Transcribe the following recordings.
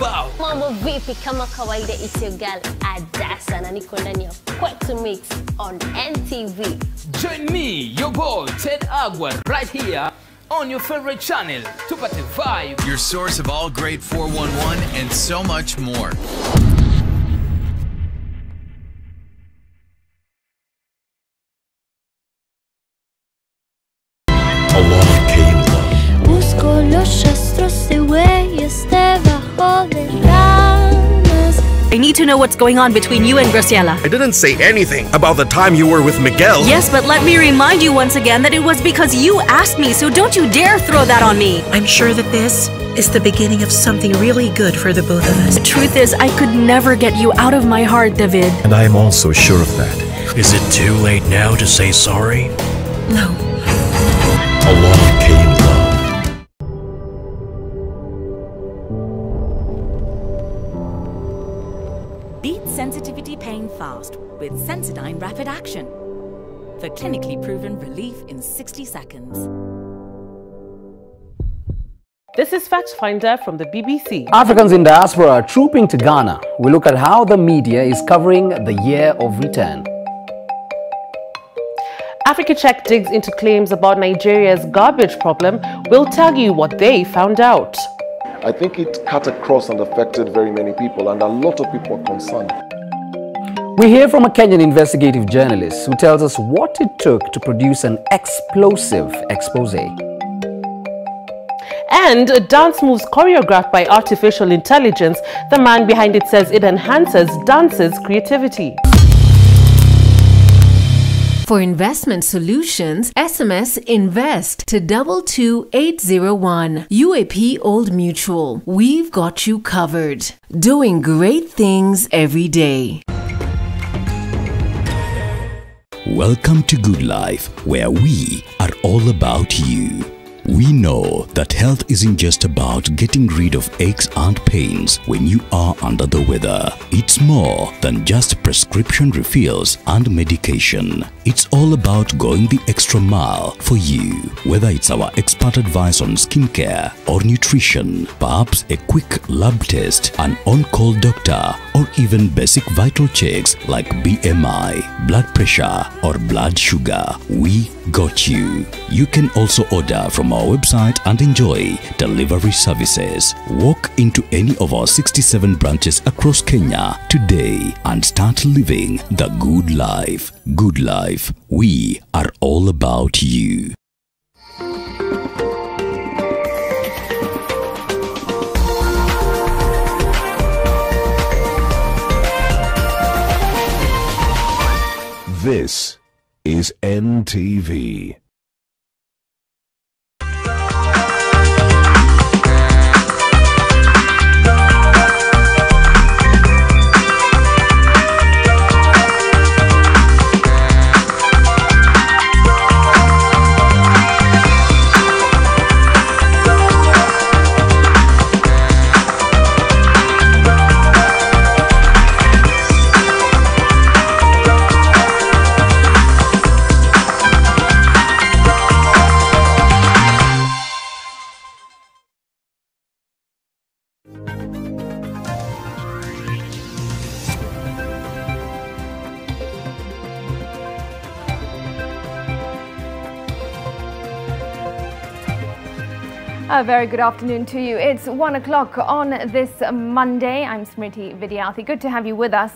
kibao. Mambo vipi, kama kawaida, it's your girl Adasa na niko ndani ya Kwetu Mix on NTV. Join me, your boy Ted Agua, right here on your favorite channel, Tupate Vibe. Your source of all great 411 and so much more. Along came love. Busco los rastros de huellas debajo de ramas. I need to know what's going on between you and Graciela. I didn't say anything about the time you were with Miguel. Yes, but let me remind you once again that it was because you asked me, so don't you dare throw that on me. I'm sure that this is the beginning of something really good for the both of us. The truth is, I could never get you out of my heart, David. And I am also sure of that. Is it too late now to say sorry? No. Along came love. Beat sensitivity pain fast with Sensodyne Rapid Action for clinically proven relief in 60 seconds. This is Fact Finder from the BBC. Africans in diaspora are trooping to Ghana. We look at how the media is covering the year of return. Africa Check digs into claims about Nigeria's garbage problem. We'll tell you what they found out. I think it cut across and affected very many people, and a lot of people are concerned. We hear from a Kenyan investigative journalist who tells us what it took to produce an explosive expose. And dance moves choreographed by artificial intelligence. The man behind it says it enhances dancers' creativity. For investment solutions, SMS INVEST to 22801. UAP Old Mutual. We've got you covered. Doing great things every day. Welcome to Good Life, where we are all about you. We know that health isn't just about getting rid of aches and pains when you are under the weather. It's more than just prescription refills and medication. It's all about going the extra mile for you. Whether it's our expert advice on skincare or nutrition, perhaps a quick lab test, an on-call doctor, or even basic vital checks like BMI, blood pressure, or blood sugar, we got you. You can also order from our website and enjoy delivery services. Walk into any of our 67 branches across Kenya today and start living the good life. Good Life, we are all about you. This is NTV. A very good afternoon to you. It's 1 o'clock on this Monday. I'm Smriti Vidyarthi. Good to have you with us.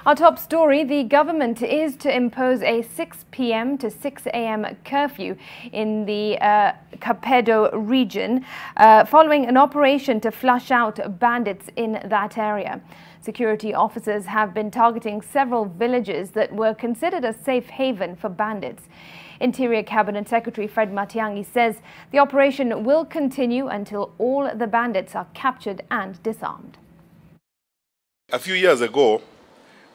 Our top story, the government is to impose a 6 p.m. to 6 a.m. curfew in the Kapedo region following an operation to flush out bandits in that area. Security officers have been targeting several villages that were considered a safe haven for bandits. Interior Cabinet Secretary Fred Matiang'i says the operation will continue until all the bandits are captured and disarmed. A few years ago,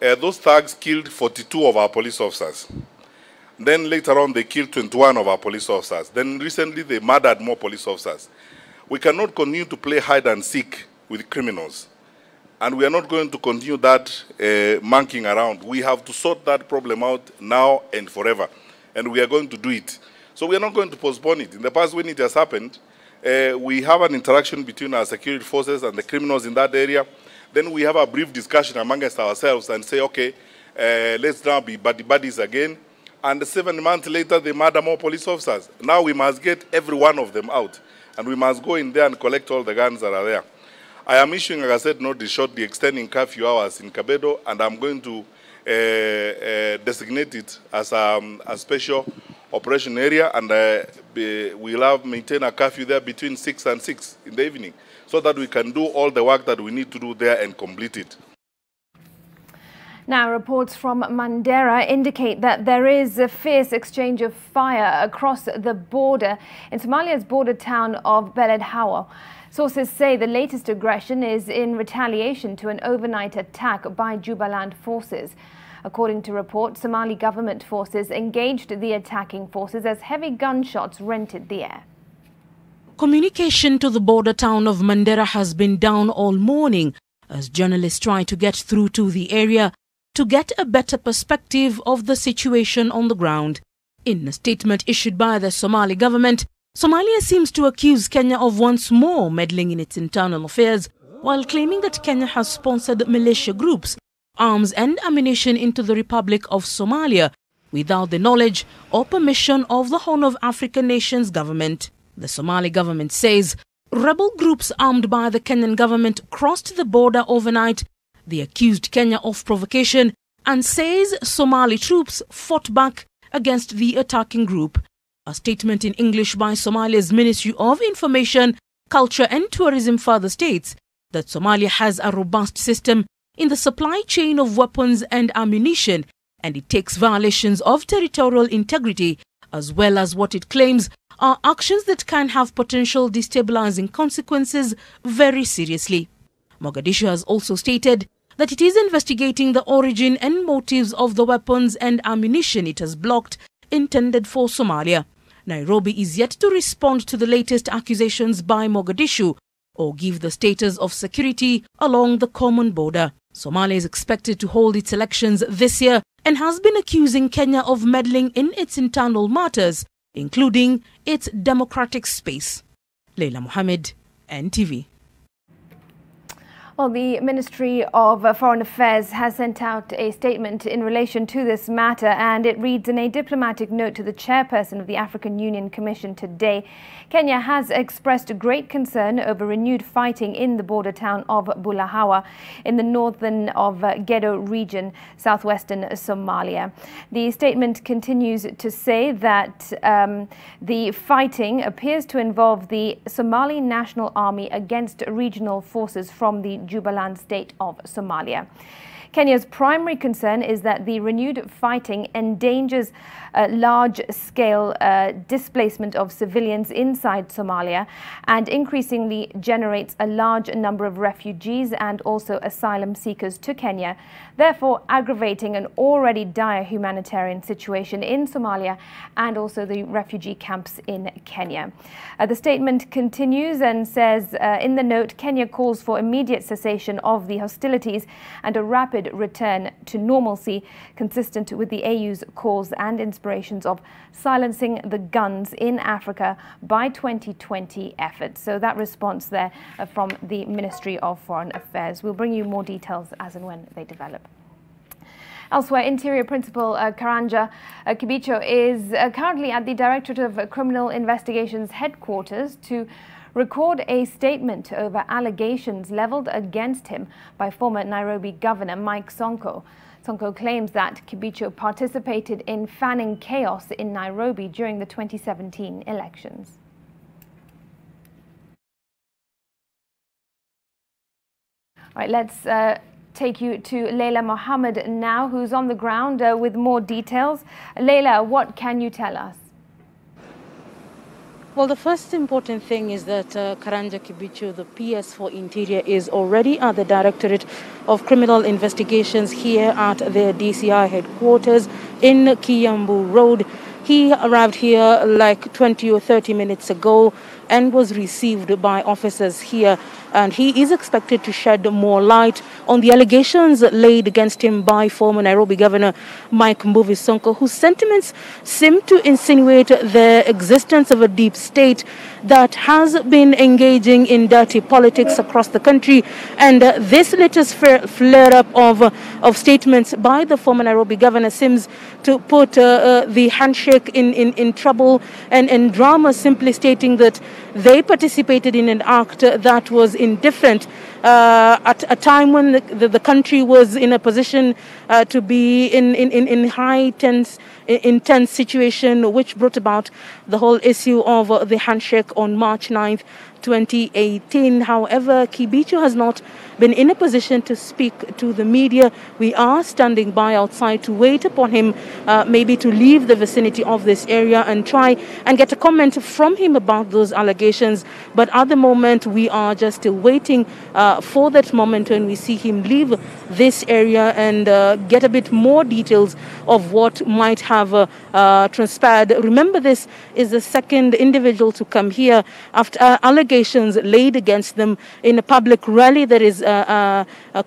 those thugs killed 42 of our police officers. Then later on, they killed 21 of our police officers. Then recently, they murdered more police officers. We cannot continue to play hide and seek with criminals. And we are not going to continue that monkeying around. We have to sort that problem out now and forever. And we are going to do it. So we are not going to postpone it. In the past, when it has happened, we have an interaction between our security forces and the criminals in that area. Then we have a brief discussion amongst ourselves and say, okay, let's now be buddies again. And 7 months later, they murder more police officers. Now we must get every one of them out. And we must go in there and collect all the guns that are there. I am issuing, like I said, notice shortly extending curfew hours in Kabedo, and I'm going to designate it as a special operation area, and we'll maintain a curfew there between 6 and 6 in the evening, so that we can do all the work that we need to do there and complete it. Now, reports from Mandera indicate that there is a fierce exchange of fire across the border in Somalia's border town of Beled Hawa. Sources say the latest aggression is in retaliation to an overnight attack by Jubaland forces. According to reports, Somali government forces engaged the attacking forces as heavy gunshots rented the air. Communication to the border town of Mandera has been down all morning as journalists try to get through to the area to get a better perspective of the situation on the ground. In a statement issued by the Somali government, Somalia seems to accuse Kenya of once more meddling in its internal affairs, while claiming that Kenya has sponsored militia groups, arms and ammunition into the Republic of Somalia without the knowledge or permission of the Horn of Africa nations government. The Somali government says rebel groups armed by the Kenyan government crossed the border overnight. They accused Kenya of provocation and says Somali troops fought back against the attacking group. A statement in English by Somalia's Ministry of Information, Culture and Tourism further states that Somalia has a robust system in the supply chain of weapons and ammunition, and it takes violations of territorial integrity as well as what it claims are actions that can have potential destabilizing consequences very seriously. Mogadishu has also stated that it is investigating the origin and motives of the weapons and ammunition it has blocked intended for Somalia. Nairobi is yet to respond to the latest accusations by Mogadishu or give the status of security along the common border. Somalia is expected to hold its elections this year and has been accusing Kenya of meddling in its internal matters, including its democratic space. Leila Mohammed, NTV. Well, the Ministry of Foreign Affairs has sent out a statement in relation to this matter, and it reads in a diplomatic note to the chairperson of the African Union Commission today. Kenya has expressed great concern over renewed fighting in the border town of Bulahawa in the northern of Gedo region, southwestern Somalia. The statement continues to say that the fighting appears to involve the Somali National Army against regional forces from the Jubaland state of Somalia. Kenya's primary concern is that the renewed fighting endangers large-scale displacement of civilians inside Somalia and increasingly generates a large number of refugees and also asylum seekers to Kenya, therefore aggravating an already dire humanitarian situation in Somalia and also the refugee camps in Kenya. The statement continues and says in the note, Kenya calls for immediate cessation of the hostilities and a rapid return to normalcy consistent with the AU's calls and inspirations of silencing the guns in Africa by 2020 efforts. So that response there from the Ministry of Foreign Affairs. We'll bring you more details as and when they develop. Elsewhere, Interior Principal Karanja Kibicho is currently at the Directorate of Criminal Investigations headquarters to record a statement over allegations leveled against him by former Nairobi Governor Mike Sonko. Sonko claims that Kibicho participated in fanning chaos in Nairobi during the 2017 elections. All right, let's take you to Leila Mohammed now, who's on the ground with more details. Leila, what can you tell us? Well, the first important thing is that Karanja Kibicho, the PS for Interior, is already at the Directorate of Criminal Investigations here at their DCI headquarters in Kiambu Road. He arrived here like 20 or 30 minutes ago and was received by officers here. And he is expected to shed more light on the allegations laid against him by former Nairobi Governor Mike Mbuvi Sonko, whose sentiments seem to insinuate the existence of a deep state that has been engaging in dirty politics across the country. And this latest flare-up of statements by the former Nairobi Governor seems to put the handshake in trouble and drama, simply stating that they participated in an act that was indifferent at a time when the country was in a position to be in high intense situation, which brought about the whole issue of the handshake on March 9th, 2018. However, Kibicho has not been in a position to speak to the media. We are standing by outside to wait upon him, maybe to leave the vicinity of this area and try and get a comment from him about those allegations. But at the moment, we are just still waiting for that moment when we see him leave this area and get a bit more details of what might have transpired. Remember, this is the second individual to come here after allegations laid against them in a public rally that is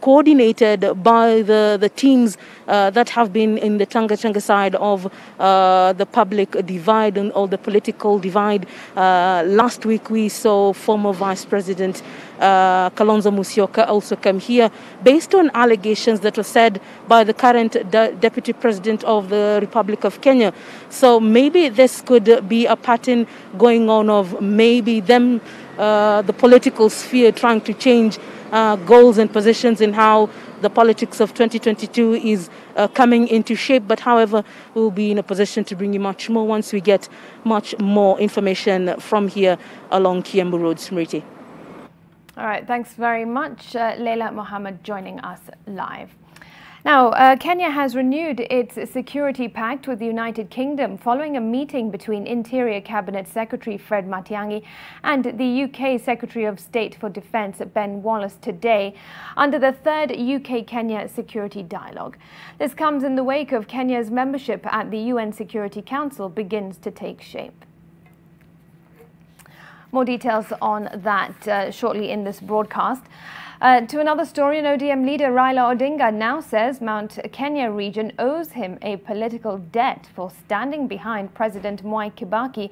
coordinated by the teams that have been in the Changa side of the public divide or the political divide. Last week we saw former Vice President Kalonzo Musyoka also come here based on allegations that were said by the current Deputy President of the Republic of Kenya. So maybe this could be a pattern going on of maybe them, the political sphere, trying to change goals and positions in how the politics of 2022 is coming into shape. But however, we'll be in a position to bring you much more once we get much more information from here along Kiambu Road. Smriti. All right, thanks very much, Leila Mohammed, joining us live. Now, Kenya has renewed its security pact with the United Kingdom following a meeting between Interior Cabinet Secretary Fred Matiang'i and the UK Secretary of State for Defence Ben Wallace today under the third UK-Kenya security dialogue. This comes in the wake of Kenya's membership at the UN Security Council begins to take shape. More details on that shortly in this broadcast. To another story, an ODM leader Raila Odinga now says Mount Kenya region owes him a political debt for standing behind President Mwai Kibaki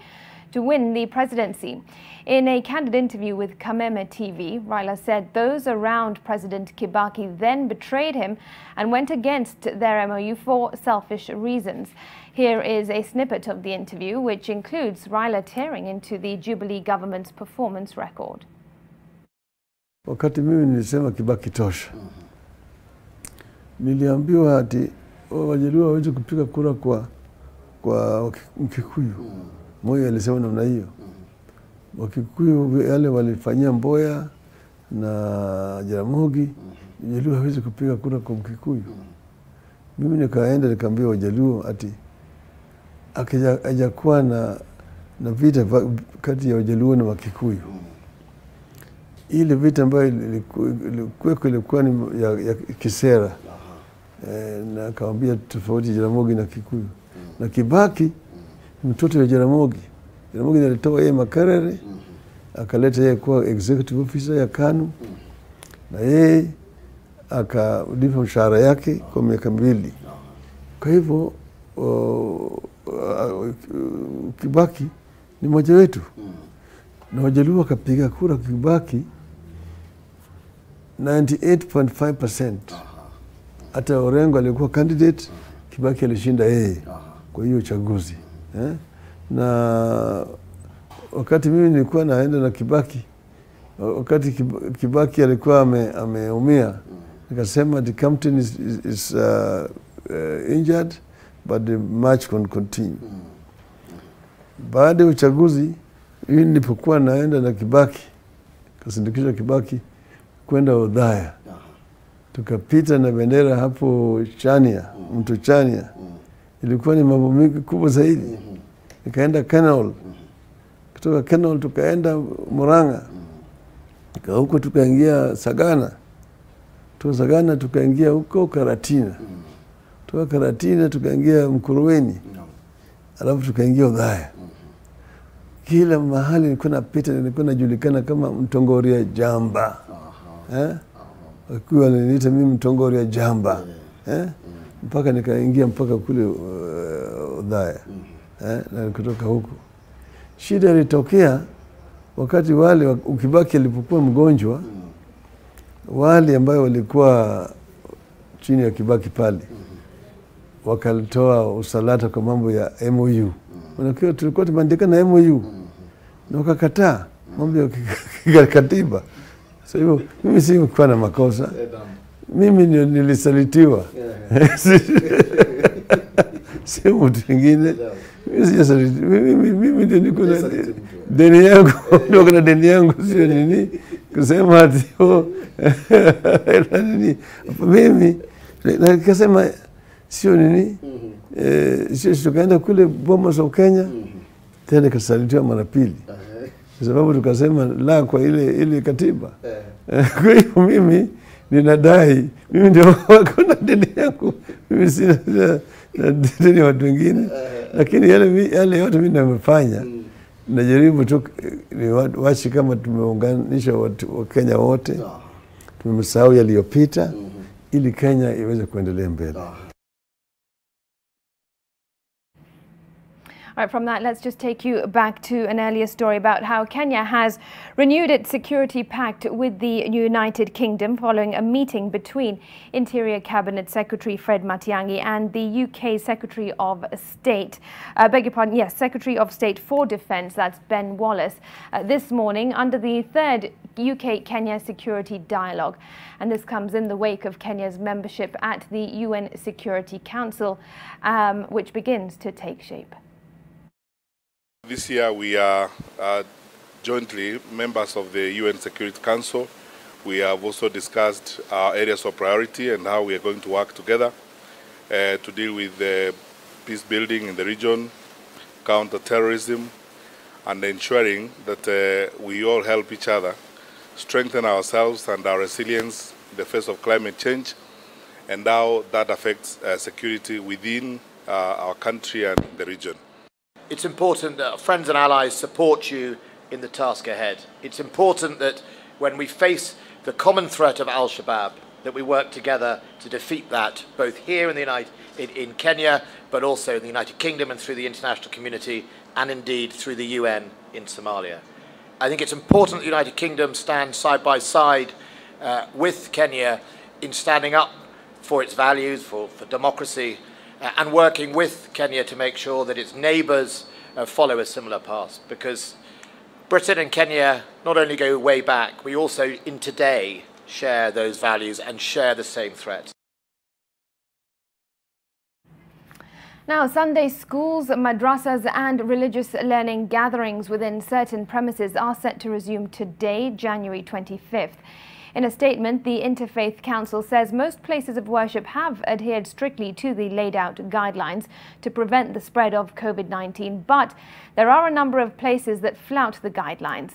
to win the presidency. In a candid interview with Kameme TV, Raila said those around President Kibaki then betrayed him and went against their MOU for selfish reasons. Here is a snippet of the interview, which includes Raila tearing into the Jubilee government's performance record. Wakati mimi nilisema Kibaki tosha, niliambiwa ati Wajaluo hawezi kupiga kura kwa Mkikuyu. Moi alisema namna hiyo. Wakikuyu yale walifanyia Mboya na Jaramogi, Wajaluo hawezi kupiga kura kwa Mkikuyu. Mimi nikaenda nikaambia Wajaluo ati hajakuwa na vita kati ya Wajaluo na Wakikuyu. Ile vita ambayo ilikuwa ni ya kisera, na akawaambia tofauti Jaramogi na Kikuyu. Na Kibaki mtoto wa Jaramogi. Jaramogi alitoa yeye Makerere, akaleta yeye kuwa executive officer ya KANU, na yeye akalipa mshahara yake kwa miaka 2. Kwa hivyo Kibaki ni mmoja wetu. Na Wajaluo wakapiga kura Kibaki 98.5%. Hata Orengo alikuwa candidate, Kibaki alishinda yeye kwa hiyo uchaguzi. Na wakati mimi nilikuwa naenda na Kibaki, wakati Kibaki alikuwa ameumia, nikasema the captain is injured but the match can continue. Baada ya uchaguzi, mimi nilipokuwa naenda na Kibaki, kasindikisha Kibaki kwenda Odhaya. Tukapita na bendera hapo Chania, mto Chania. Ilikuwa ni mambo mengi kubwa zaidi. Nikaenda Kenol. Kutoka Kenol tukaenda Murang'a. Huko tukaingia Sagana. Kutoka Sagana tukaingia huko Karatina. Kutoka Karatina tukaingia Mkuruweni. Alafu tukaingia Odhaya. kila mahali nilikuwa napita, nilikuwa najulikana kama Mtongoria Jamba. Wakiwa wananiita mimi Mtongoria Jamba. Mpaka nikaingia mpaka kule Udhaya. Na kutoka huko. Shida ilitokea wakati wale ukibaki alipokuwa mgonjwa, wale ambao walikuwa chini ya Kibaki pale wakalitoa usalata kwa mambo ya MOU. Wanakiwa tulikuwa tumeandika na MOU na wakakataa mambo ya katiba. Sasa hivyo mimi sikuwa na makosa. Mimi nilisalitiwa. Si mtu mwingine. Mimi ndio niko na deni yangu, ndio kuna deni yangu, sio nini kusema ati nini. Mimi nikasema sio nini, sio tukaenda kule Bomas of Kenya, tena kasalitiwa mara pili, kwa sababu tukasema la kwa ile katiba. Kwa hiyo mimi ninadai, mimi ndio wako na deni yangu, mimi sina deni watu wengine, lakini yale yote mimi nimefanya, najaribu tu wachi kama tumeunganisha wa Kenya wote, tumemsahau yaliyopita, ili Kenya iweze kuendelea mbele. All right, from that, let's just take you back to an earlier story about how Kenya has renewed its security pact with the United Kingdom following a meeting between Interior Cabinet Secretary Fred Matiang'i and the UK Secretary of State, Secretary of State for Defence, that's Ben Wallace, this morning under the third UK-Kenya Security Dialogue. And this comes in the wake of Kenya's membership at the UN Security Council, which begins to take shape. This year we are jointly members of the UN Security Council. We have also discussed our areas of priority and how we are going to work together to deal with peace building in the region, counter-terrorism, and ensuring that we all help each other strengthen ourselves and our resilience in the face of climate change, and how that affects security within our country and the region. It's important that friends and allies support you in the task ahead. It's important that when we face the common threat of Al-Shabaab, that we work together to defeat that, both here in Kenya, but also in the United Kingdom and through the international community, and indeed through the UN in Somalia. I think it's important that the United Kingdom stand side by side with Kenya in standing up for its values, for democracy, and working with Kenya to make sure that its neighbours follow a similar path. Because Britain and Kenya not only go way back, we also in today share those values and share the same threats. Now, Sunday schools, madrasas and religious learning gatherings within certain premises are set to resume today, January 25th. In a statement, the Interfaith Council says most places of worship have adhered strictly to the laid-out guidelines to prevent the spread of COVID-19, but there are a number of places that flout the guidelines.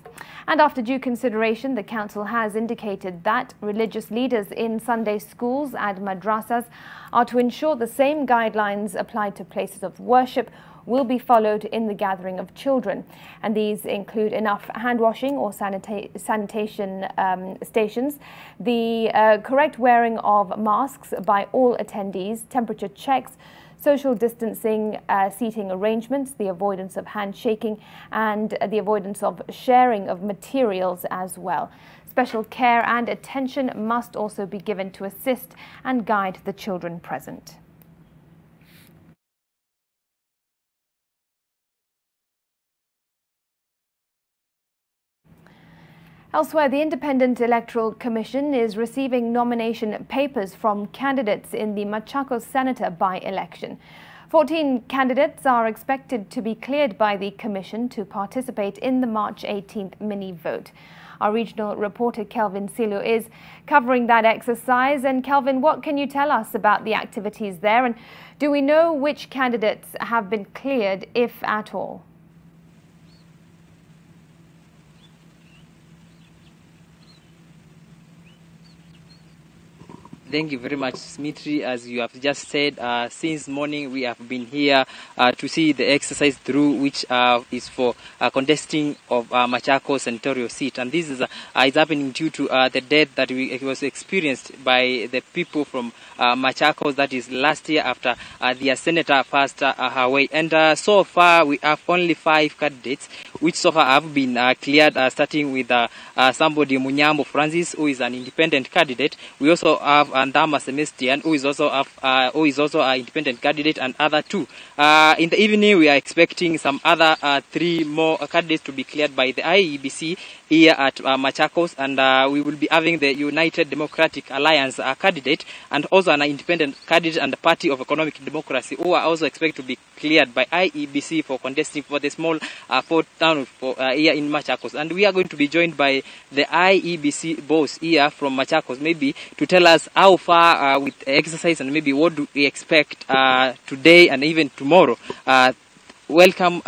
And after due consideration, the Council has indicated that religious leaders in Sunday schools and madrasas are to ensure the same guidelines applied to places of worship will be followed in the gathering of children, and these include enough hand washing or sanitation stations, the correct wearing of masks by all attendees, temperature checks, social distancing, seating arrangements, the avoidance of handshaking, and the avoidance of sharing of materials as well. Special care and attention must also be given to assist and guide the children present. Elsewhere, the Independent Electoral Commission is receiving nomination papers from candidates in the Machakos Senator by-election. 14 candidates are expected to be cleared by the Commission to participate in the March 18th mini-vote. Our regional reporter Kelvin Silu is covering that exercise. And Kelvin, what can you tell us about the activities there? And do we know which candidates have been cleared, if at all? Thank you very much, Smriti. As you have just said, since morning we have been here to see the exercise through, which is for contesting of Machakos senatorial seat. And this is happening due to the death that was experienced by the people from Machakos, that is last year after their senator passed away. And so far we have only 5 candidates, which so far have been cleared, starting with somebody Munyambo Francis, who is an independent candidate. We also have Ndama Sebastian, who is also an independent candidate, and other 2. In the evening, we are expecting some other 3 more candidates to be cleared by the IEBC here at Machakos, and we will be having the United Democratic Alliance candidate, and also an independent candidate and the Party of Economic Democracy, who are also expected to be cleared by IEBC for contesting for the small Fort town here in Machakos. And we are going to be joined by the IEBC boss here from Machakos, maybe to tell us how far with exercise and maybe what do we expect today and even tomorrow. Welcome.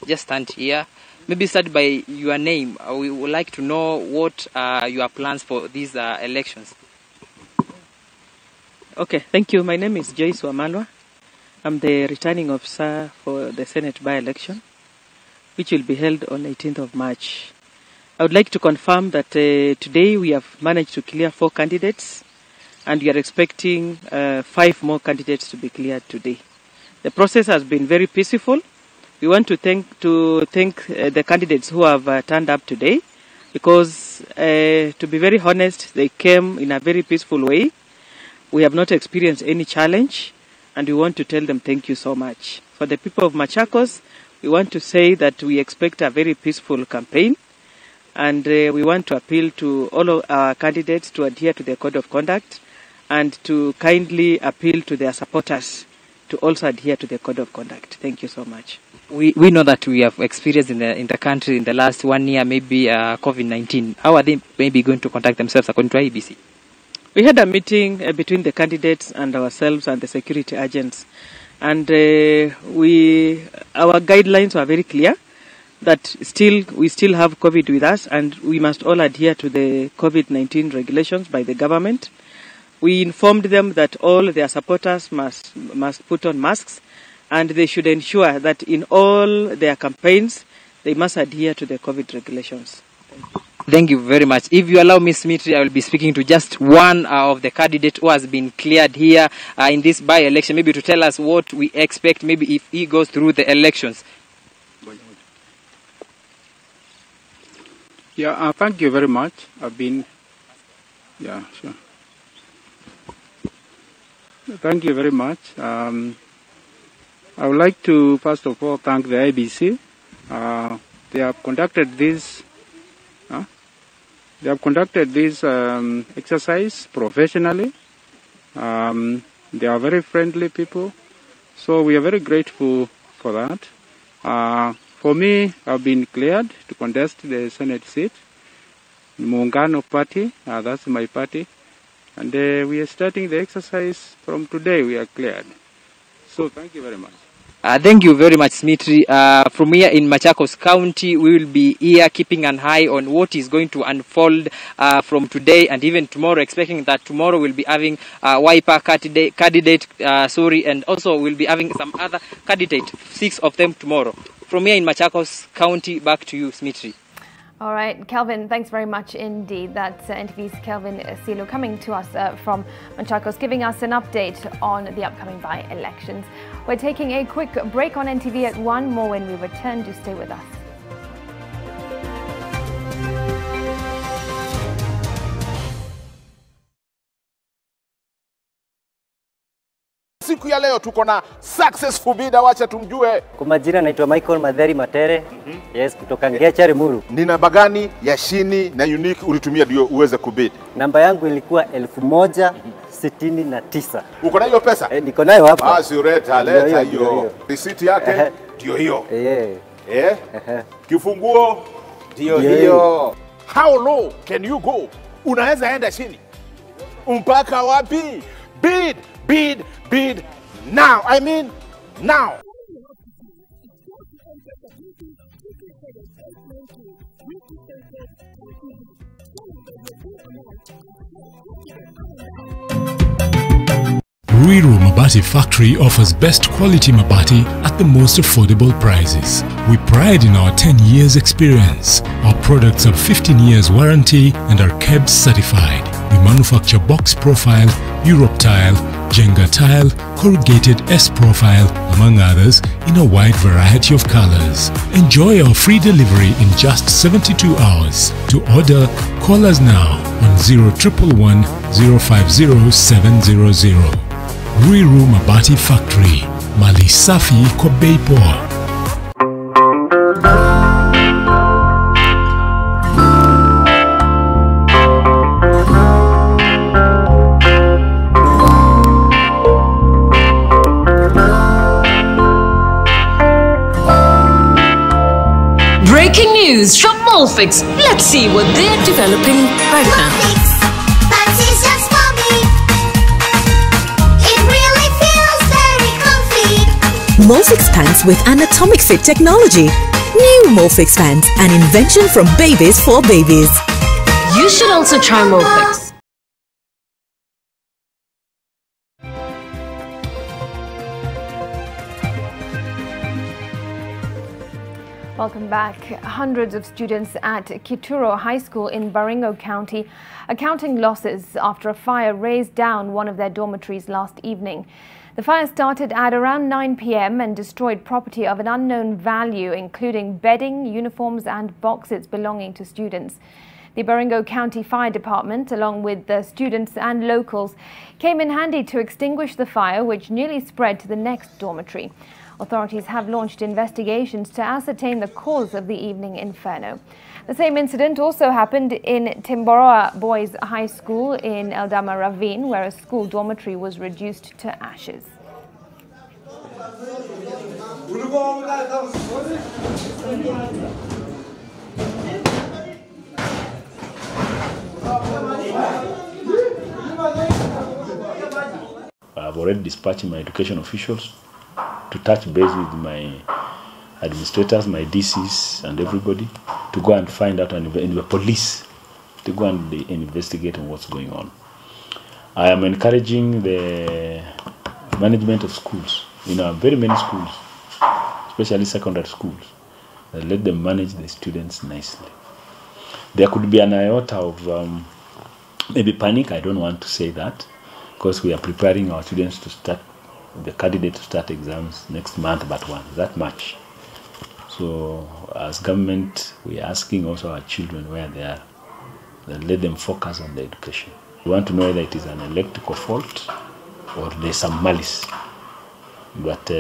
Just stand here. Maybe start by your name. We would like to know what your plans for these elections. Okay, thank you. My name is Joyce Wamalwa. I'm the returning officer for the Senate by-election, which will be held on 18th of March. I would like to confirm that today we have managed to clear 4 candidates, and we are expecting 5 more candidates to be cleared today. The process has been very peaceful. We want to thank the candidates who have turned up today, because to be very honest, they came in a very peaceful way. We have not experienced any challenge, and we want to tell them thank you so much. For the people of Machakos, we want to say that we expect a very peaceful campaign, and we want to appeal to all of our candidates to adhere to the code of conduct and to kindly appeal to their supporters to also adhere to the code of conduct. Thank you so much. We know that we have experienced in the country in the last 1 year, maybe COVID-19. How are they maybe going to conduct themselves according to IEBC? We had a meeting between the candidates and ourselves and the security agents, and our guidelines were very clear that we still have COVID with us, and we must all adhere to the COVID-19 regulations by the government. We informed them that all their supporters must put on masks, and they should ensure that in all their campaigns they must adhere to the COVID regulations. Thank you very much. If you allow me, Smriti, I will be speaking to just one of the candidates who has been cleared here in this by-election, maybe to tell us what we expect, maybe if he goes through the elections. Yeah, thank you very much. Thank you very much. I would like to first of all thank the IEBC. They have conducted this. Exercise professionally. They are very friendly people, so we are very grateful for that. For me, I've been cleared to contest the Senate seat, Muungano Party. That's my party, and we are starting the exercise from today. We are cleared. So thank you very much. Thank you very much, Smriti. From here in Machakos County, we will be here keeping an eye on what is going to unfold from today and even tomorrow, expecting that tomorrow we'll be having Wiper candidate, and also we'll be having some other candidate, 6 of them tomorrow. From here in Machakos County, back to you, Smriti. All right, Kelvin, thanks very much indeed. That's NTV's Kelvin Silo coming to us from Machakos, giving us an update on the upcoming by-elections. We're taking a quick break on NTV at 1. More when we return. Do stay with us. Siku ya leo tuko na successful bidder, wacha tumjue. Kwa majina naitwa Michael Madheri Matere. Yes, kutoka Ngecha Rimuru. Ni namba gani ya shini na unique ulitumia ndio uweze kubid? Namba yangu ilikuwa 1169. Uko na hiyo pesa? Niko nayo hapa. Ah, si leta hiyo. Receipt yake ndio hiyo. Kifunguo ndio hiyo. How low can you go? Unaweza enda chini. Mpaka wapi? Bid, bid, bid now. I mean now. Ruiru Mabati Factory offers best quality Mabati at the most affordable prices. We pride in our 10 years experience. Our products have 15 years warranty and are KEBS certified. We manufacture box profile, Europe tile, Jenga tile, corrugated S profile, among others, in a wide variety of colors. Enjoy our free delivery in just 72 hours. To order, call us now on 0111 050 700. Ruiru Mabati Factory, Mali Safi kwa bei poa. Breaking news from Molfix. Let's see what they're developing right now. Molfix pants with anatomic fit technology. New Molfix pants, an invention from babies for babies. You should also try Molfix. Welcome back. Hundreds of students at Kituro High School in Baringo County are counting losses after a fire razed down one of their dormitories last evening. The fire started at around 9 p.m. and destroyed property of an unknown value, including bedding, uniforms and boxes belonging to students. The Baringo County Fire Department, along with the students and locals, came in handy to extinguish the fire, which nearly spread to the next dormitory. Authorities have launched investigations to ascertain the cause of the evening inferno. The same incident also happened in Timboroa Boys High School in Eldama Ravine, where a school dormitory was reduced to ashes. I've already dispatched my education officials to touch base with my administrators, my DCs and everybody to go and find out, and the police to go and investigate on what's going on. I am encouraging the management of schools, very many schools, especially secondary schools, that let them manage the students nicely. There could be an iota of maybe panic. I don't want to say that, because we are preparing our students to start, the candidate to start exams next month, but that much. So as government, we are asking also our children where they are, then let them focus on the education. We want to know whether it is an electrical fault or there's some malice. But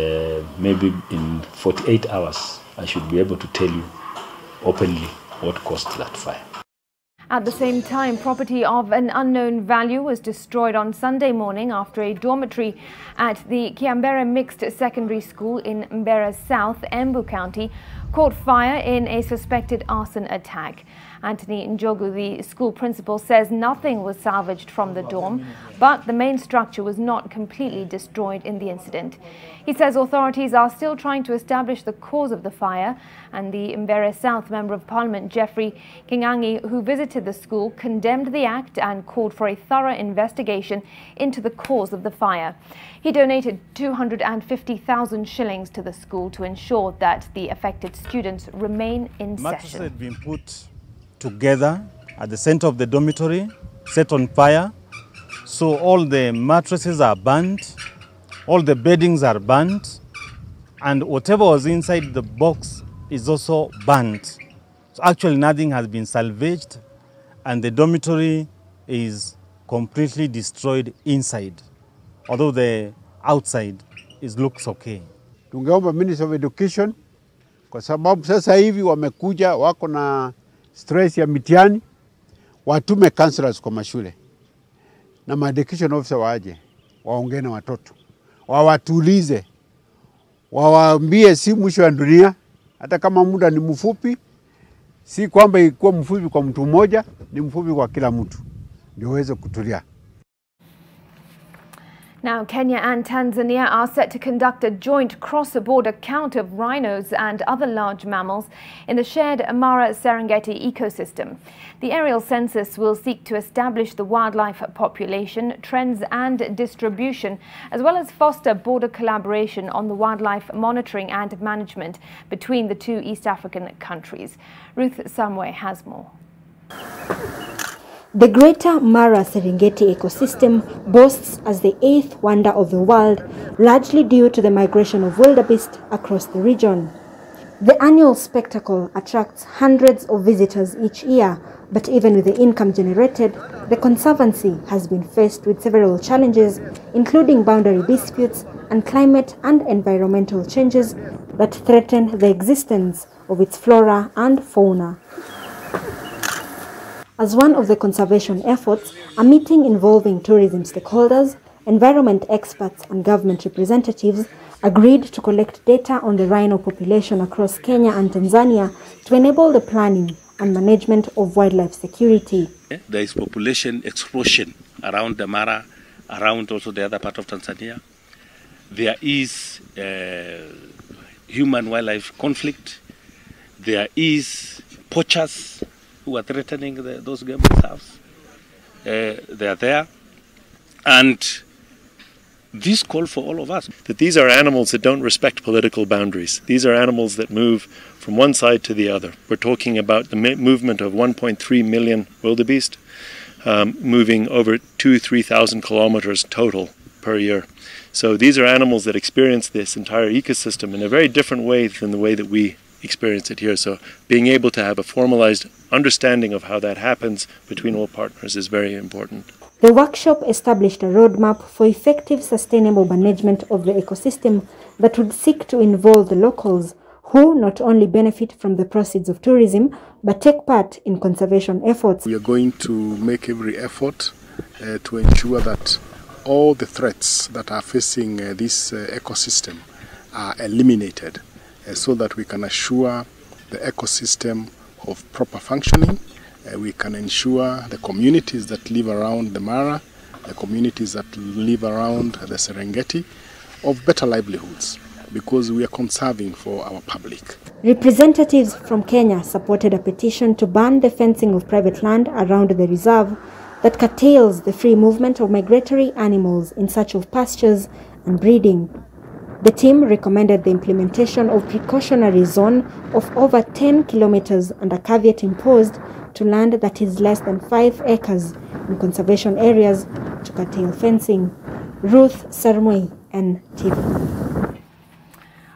maybe in 48 hours, I should be able to tell you openly what caused that fire. At the same time, property of an unknown value was destroyed on Sunday morning after a dormitory at the Kiambere Mixed Secondary School in Mbera South, Embu County, caught fire in a suspected arson attack. Anthony Njogu, the school principal, says nothing was salvaged from the dorm, but the main structure was not completely destroyed in the incident. He says authorities are still trying to establish the cause of the fire, and the Mbere South Member of Parliament, Jeffrey Kingangi, who visited the school, condemned the act and called for a thorough investigation into the cause of the fire. He donated 250,000 shillings to the school to ensure that the affected students remain in Mattresses session. had been put together at the center of the dormitory, set on fire. So all the mattresses are burnt, all the beddings are burnt, and whatever was inside the box is also burnt. So actually nothing has been salvaged, and the dormitory is completely destroyed inside, although the outside looks okay. Tungeomba Ministry of Education, kwa sababu sasa hivi wamekuja wako na stress ya mitihani, watume counselors kwa mashule na education officer waje waongee na watoto, wawatulize, wawaambie si mwisho wa dunia, hata kama muda ni mfupi, si kwamba ikuwa mfupi kwa mtu mmoja, ni mfupi kwa kila mtu, ndio uweze kutulia. Now, Kenya and Tanzania are set to conduct a joint cross-border count of rhinos and other large mammals in the shared Mara-Serengeti ecosystem. The aerial census will seek to establish the wildlife population, trends and distribution, as well as foster border collaboration on the wildlife monitoring and management between the two East African countries. Ruth Samwe has more. The Greater Mara-Serengeti ecosystem boasts as the 8th wonder of the world, largely due to the migration of wildebeest across the region. The annual spectacle attracts hundreds of visitors each year, but even with the income generated, the Conservancy has been faced with several challenges, including boundary disputes and climate and environmental changes that threaten the existence of its flora and fauna. As one of the conservation efforts, a meeting involving tourism stakeholders, environment experts and government representatives agreed to collect data on the rhino population across Kenya and Tanzania to enable the planning and management of wildlife security. There is population explosion around the Mara, around also the other part of Tanzania. There is human-wildlife conflict. There is poachers who are threatening those game reserves. They are there. And this call for all of us. That these are animals that don't respect political boundaries. These are animals that move from one side to the other. We're talking about the movement of 1.3 million wildebeest, moving over 2,000–3,000 kilometers total per year. So these are animals that experience this entire ecosystem in a very different way than the way that we experience it here. So being able to have a formalized understanding of how that happens between all partners is very important. The workshop established a roadmap for effective sustainable management of the ecosystem that would seek to involve the locals, who not only benefit from the proceeds of tourism but take part in conservation efforts. We are going to make every effort to ensure that all the threats that are facing this ecosystem are eliminated, so that we can assure the ecosystem of proper functioning. We can ensure the communities that live around the Mara, the communities that live around the Serengeti, of better livelihoods, because we are conserving for our public. Representatives from Kenya supported a petition to ban the fencing of private land around the reserve that curtails the free movement of migratory animals in search of pastures and breeding. The team recommended the implementation of precautionary zone of over 10 kilometers and a caveat imposed to land that is less than 5 acres in conservation areas to curtail fencing. Ruth Sarmui, NTV.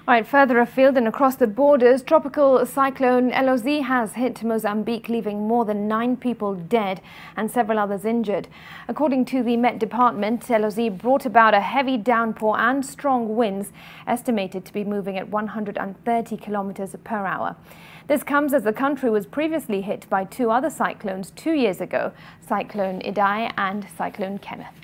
All right, further afield and across the borders, tropical cyclone LOZ has hit Mozambique, leaving more than 9 people dead and several others injured. According to the Met Department, LOZ brought about a heavy downpour and strong winds, estimated to be moving at 130 kilometers per hour. This comes as the country was previously hit by 2 other cyclones 2 years ago, Cyclone Idai and Cyclone Kenneth.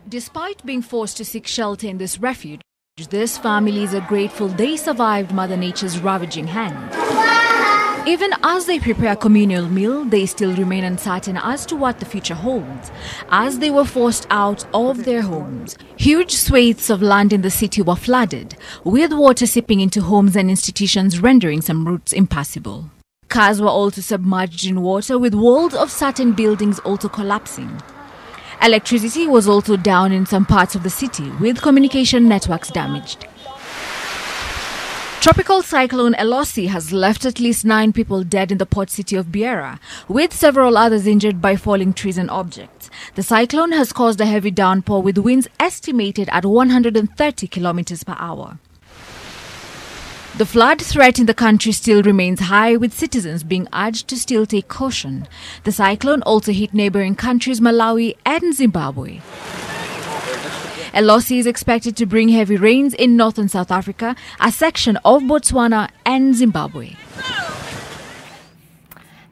Despite being forced to seek shelter in this refuge, these families are grateful they survived Mother Nature's ravaging hand. Even as they prepare a communal meal, they still remain uncertain as to what the future holds, as they were forced out of their homes. Huge swathes of land in the city were flooded, with water seeping into homes and institutions, rendering some routes impassable. Cars were also submerged in water, with walls of certain buildings also collapsing. Electricity was also down in some parts of the city, with communication networks damaged. Tropical cyclone LOZ has left at least 9 people dead in the port city of Beira, with several others injured by falling trees and objects. The cyclone has caused a heavy downpour, with winds estimated at 130 kilometers per hour. The flood threat in the country still remains high, with citizens being urged to still take caution. The cyclone also hit neighboring countries Malawi and Zimbabwe. LOZ is expected to bring heavy rains in northern South Africa, a section of Botswana and Zimbabwe.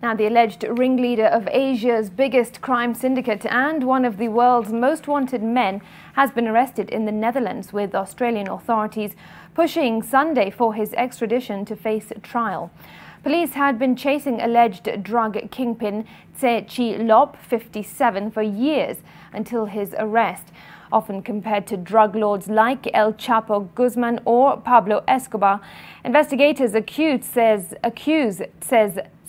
Now, the alleged ringleader of Asia's biggest crime syndicate and one of the world's most wanted men has been arrested in the Netherlands, with Australian authorities pushing Sunday for his extradition to face trial. Police had been chasing alleged drug kingpin Tse Chi Lop, 57, for years until his arrest. Often compared to drug lords like El Chapo Guzman or Pablo Escobar, investigators accuse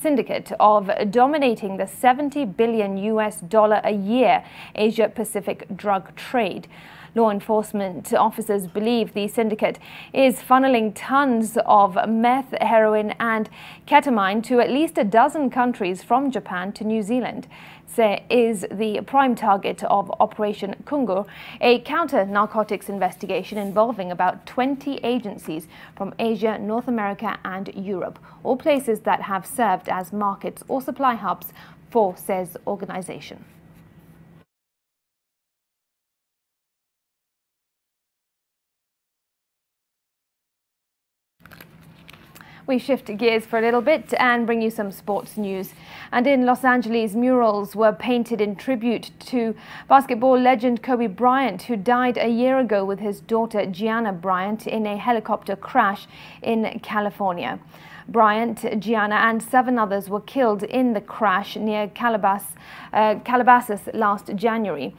syndicate of dominating the $70 billion a year Asia-Pacific drug trade. Law enforcement officers believe the syndicate is funneling tons of meth, heroin and ketamine to at least a dozen countries from Japan to New Zealand. Tse is the prime target of Operation Kungur, a counter-narcotics investigation involving about 20 agencies from Asia, North America and Europe, all places that have served as markets or supply hubs for Tse's organization. We shift gears for a little bit and bring you some sports news. And in Los Angeles, murals were painted in tribute to basketball legend Kobe Bryant, who died a year ago with his daughter Gianna Bryant in a helicopter crash in California. Bryant, Gianna and 7 others were killed in the crash near Calabasas last January.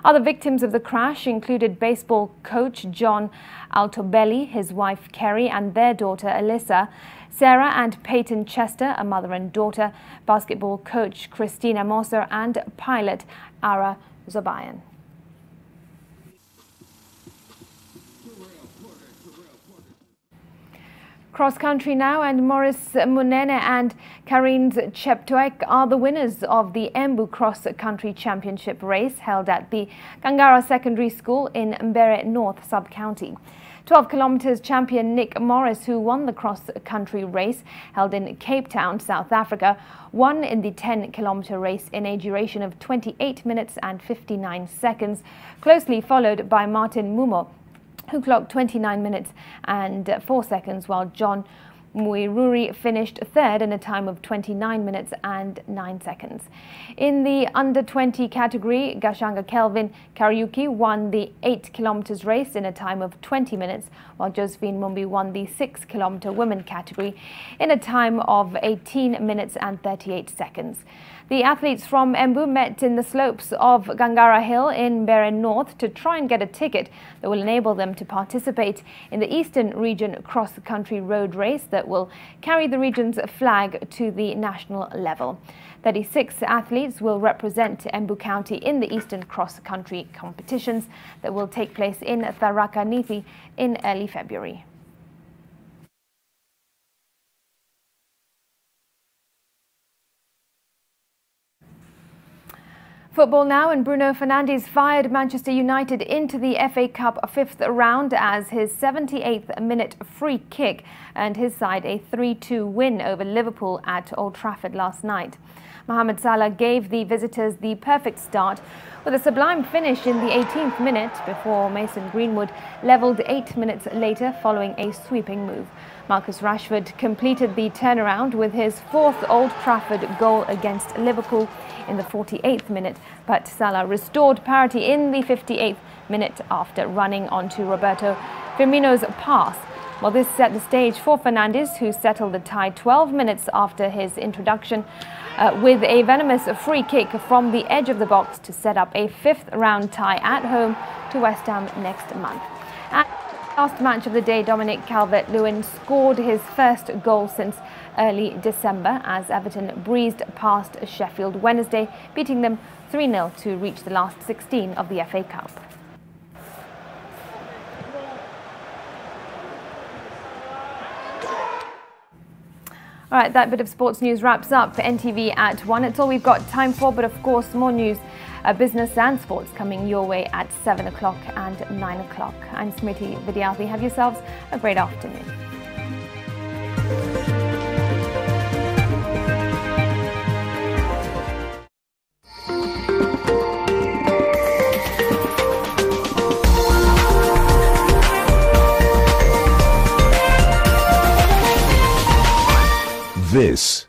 Other victims of the crash included baseball coach John Altobelli, his wife Kerry and their daughter Alyssa, Sarah and Peyton Chester, a mother and daughter, basketball coach Christina Moser and pilot Ara Zobayan. Cross country now, and Maurice Munene and Karine Cheptoek are the winners of the Embu Cross Country Championship race held at the Kangara Secondary School in Mbere North Sub-County. 12 kilometres champion Nick Morris, who won the cross-country race held in Cape Town, South Africa, won in the 10-kilometre race in a duration of 28 minutes and 59 seconds, closely followed by Martin Mumo, who clocked 29 minutes and 4 seconds, while John Muiruri finished third in a time of 29 minutes and 9 seconds. In the under-20 category, Gashanga Kelvin Kariuki won the 8 kilometres race in a time of 20 minutes, while Josephine Mumbi won the 6 kilometre women category in a time of 18 minutes and 38 seconds. The athletes from Embu met in the slopes of Gangara Hill in Mbere North to try and get a ticket that will enable them to participate in the Eastern Region cross-country road race that will carry the region's flag to the national level. 36 athletes will represent Embu County in the Eastern cross-country competitions that will take place in Tharakanithi in early February. Football now, and Bruno Fernandes fired Manchester United into the FA Cup 5th round as his 78th minute free kick earned his side a 3-2 win over Liverpool at Old Trafford last night. Mohamed Salah gave the visitors the perfect start with a sublime finish in the 18th minute before Mason Greenwood levelled 8 minutes later following a sweeping move. Marcus Rashford completed the turnaround with his 4th Old Trafford goal against Liverpool in the 48th minute, but Salah restored parity in the 58th minute after running onto Roberto Firmino's pass. Well, this set the stage for Fernandes, who settled the tie 12 minutes after his introduction with a venomous free kick from the edge of the box to set up a 5th round tie at home to West Ham next month. And last match of the day, Dominic Calvert-Lewin scored his first goal since early December as Everton breezed past Sheffield Wednesday, beating them 3-0 to reach the last 16 of the FA Cup. All right, that bit of sports news wraps up for NTV at 1. It's all we've got time for, but of course more news, business and sports coming your way at 7 o'clock and 9 o'clock. I'm Smriti Vidyarthi. Have yourselves a great afternoon. This